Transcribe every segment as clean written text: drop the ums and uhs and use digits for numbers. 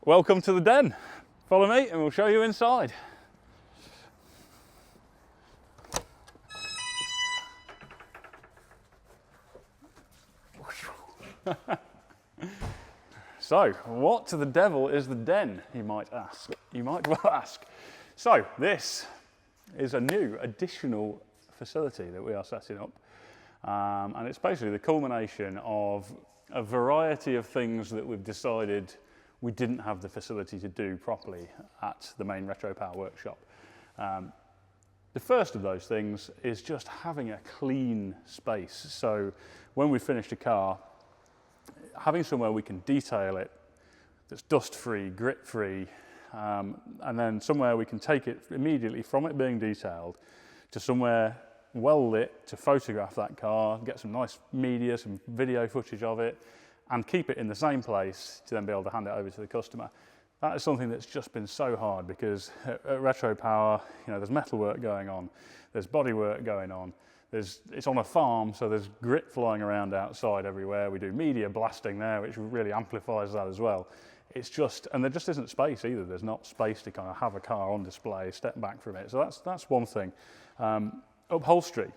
Welcome to the den. Follow me and we'll show you inside. So, what the devil is the den, you might ask? You might well ask. So, this is a new additional facility that we are setting up. And it's basically the culmination of a variety of things that we've decided we didn't have the facility to do properly at the main Retro Power workshop. The first of those things is just having a clean space. So when we finished a car, having somewhere we can detail it that's dust-free, grit-free, and then somewhere we can take it immediately from it being detailed to somewhere well lit to photograph that car, get some nice media, some video footage of it, and keep it in the same place to then be able to hand it over to the customer. That is something that's just been so hard because at Retro Power, there's metal work going on, there's body work going on, it's on a farm, so there's grit flying around outside everywhere. We do media blasting there, which really amplifies that as well. And there just isn't space either. There's not space to kind of have a car on display, step back from it. So that's one thing. Upholstery.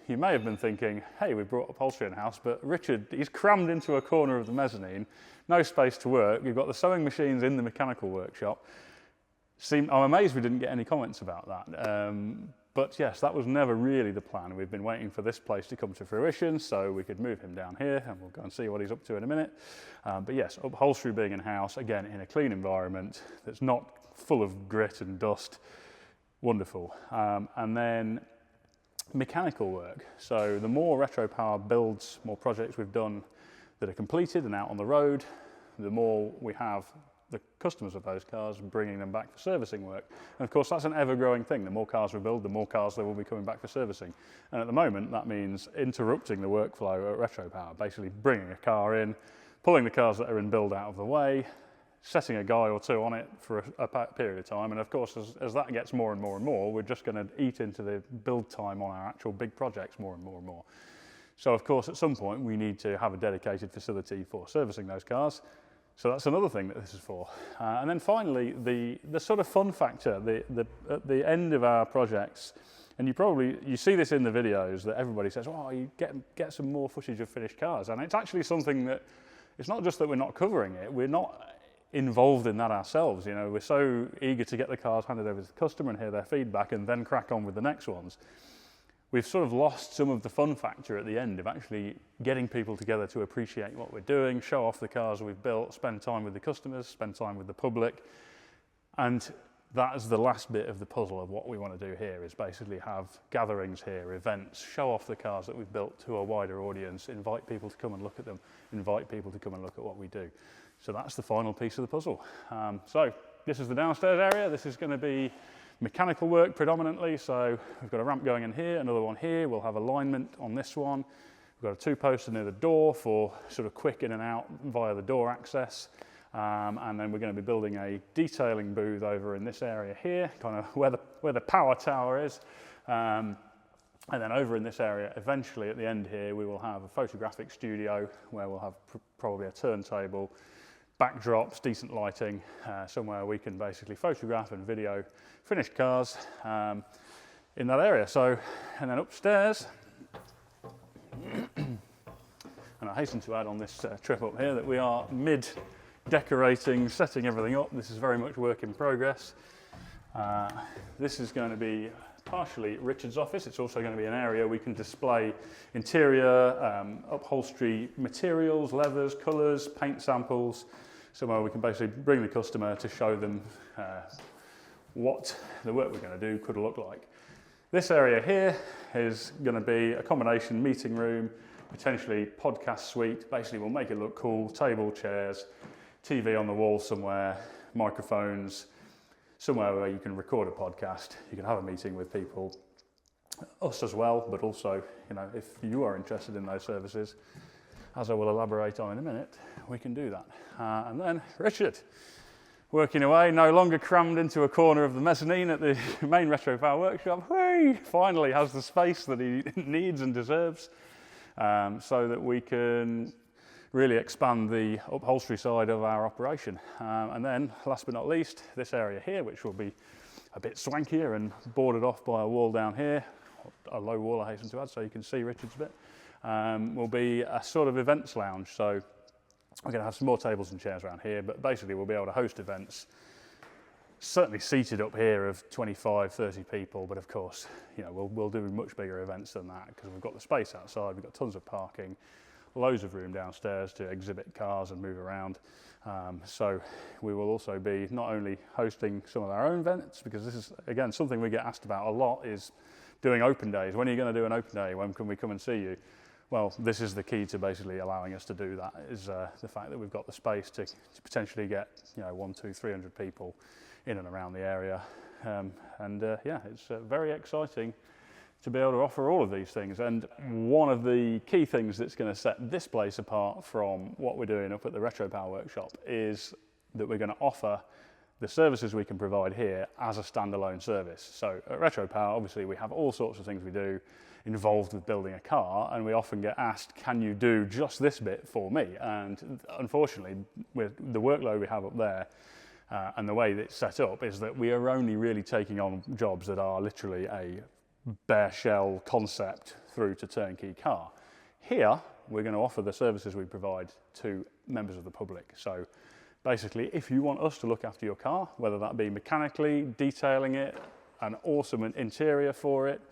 You may have been thinking, hey, we brought upholstery in-house, but Richard, he's crammed into a corner of the mezzanine, no space to work. You've got the sewing machines in the mechanical workshop. I'm amazed we didn't get any comments about that. But yes, that was never really the plan. We've been waiting for this place to come to fruition so we could move him down here, and we'll go and see what he's up to in a minute. But yes, upholstery being in-house, again, in a clean environment that's not full of grit and dust. Wonderful. And then mechanical work. So the more Retro Power builds, more projects we've done that are completed and out on the road, the more we have the customers of those cars bringing them back for servicing work. And of course, that's an ever-growing thing. The more cars we build, the more cars there will be coming back for servicing. And at the moment, that means interrupting the workflow at Retro Power, basically bringing a car in, pulling the cars that are in build out of the way, setting a guy or two on it for a period of time. And of course, as that gets more and more and more, we're just going to eat into the build time on our actual big projects more and more and more. So of course, at some point, we need to have a dedicated facility for servicing those cars. So that's another thing that this is for. And then finally, the sort of fun factor, at the end of our projects, and you see this in the videos that everybody says, oh, you get some more footage of finished cars. And it's actually something that, it's not just that we're not covering it, we're not involved in that ourselves. We're so eager to get the cars handed over to the customer and hear their feedback and then crack on with the next ones. We've sort of lost some of the fun factor at the end of actually getting people together to appreciate what we're doing, show off the cars we've built, spend time with the customers, spend time with the public. And that is the last bit of the puzzle of what we want to do here, is basically have gatherings here, events, show off the cars that we've built to a wider audience, invite people to come and look at them, invite people to come and look at what we do. So that's the final piece of the puzzle. So this is the downstairs area. This is going to be mechanical work predominantly. So we've got a ramp going in here, another one here. We'll have alignment on this one. We've got a two-poster near the door for sort of quick in and out via the door access. And then we're going to be building a detailing booth over in this area here, kind of where the power tower is. And then over in this area, eventually at the end here, we will have a photographic studio where we'll have probably a turntable, backdrops, decent lighting, somewhere we can basically photograph and video finished cars in that area. So, and then upstairs, and I hasten to add on this trip up here that we are mid-decorating, setting everything up. This is very much work in progress. This is going to be partially Richard's office. It's also going to be an area we can display interior, upholstery materials, leathers, colours, paint samples, somewhere we can basically bring the customer to show them what the work we're going to do could look like. This area here is going to be a combination meeting room, potentially podcast suite. Basically, we'll make it look cool, table, chairs, TV on the wall somewhere, microphones, somewhere where you can record a podcast, you can have a meeting with people, us as well, but also, if you are interested in those services, as I will elaborate on in a minute, we can do that. And then Richard, working away, no longer crammed into a corner of the mezzanine at the main Retro Power workshop. Whee! Finally has the space that he needs and deserves, so that we can really expand the upholstery side of our operation. And then, last but not least, this area here, which will be a bit swankier and boarded off by a wall down here, a low wall I hasten to add so you can see Richard's bit, will be a sort of events lounge. So we're going to have some more tables and chairs around here, but basically we'll be able to host events, certainly seated up here of 25, 30 people, but of course, you know, we'll do much bigger events than that because we've got the space outside, we've got tons of parking, loads of room downstairs to exhibit cars and move around. So we will also be not only hosting some of our own events, because this is, again, something we get asked about a lot, is doing open days. When are you going to do an open day? When can we come and see you? Well, this is the key to basically allowing us to do that, is the fact that we've got the space to potentially get, you know, 100, 200, 300 people in and around the area. Yeah, it's very exciting to be able to offer all of these things. And one of the key things that's going to set this place apart from what we're doing up at the Retro Power Workshop is that we're going to offer the services we can provide here as a standalone service. So at Retro Power, obviously we have all sorts of things we do involved with building a car, and we often get asked, can you do just this bit for me? And unfortunately, with the workload we have up there, and the way that it's set up, is that we are only really taking on jobs that are literally a bare shell concept through to turnkey car. Here, we're going to offer the services we provide to members of the public. So basically, if you want us to look after your car, whether that be mechanically, detailing it, an awesome interior for it,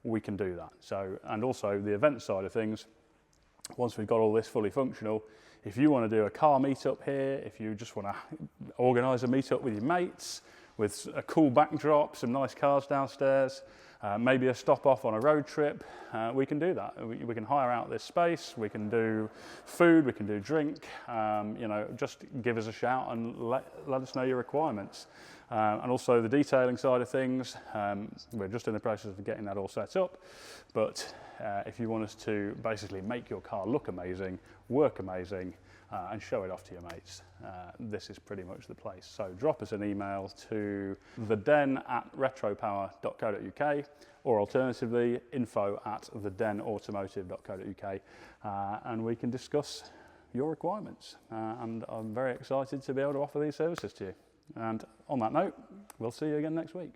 we can do that. So, and also the event side of things, once we've got all this fully functional, if you want to do a car meetup here, if you just want to organise a meetup with your mates, with a cool backdrop, some nice cars downstairs, maybe a stop off on a road trip, we can do that. We can hire out this space, we can do food, we can do drink, you know, just give us a shout and let us know your requirements. And also the detailing side of things, we're just in the process of getting that all set up, but if you want us to basically make your car look amazing, work amazing, and show it off to your mates, this is pretty much the place. So drop us an email to theden@retropower.co.uk, or alternatively info@thedenautomotive.co.uk, and we can discuss your requirements. And I'm very excited to be able to offer these services to you. And on that note, we'll see you again next week.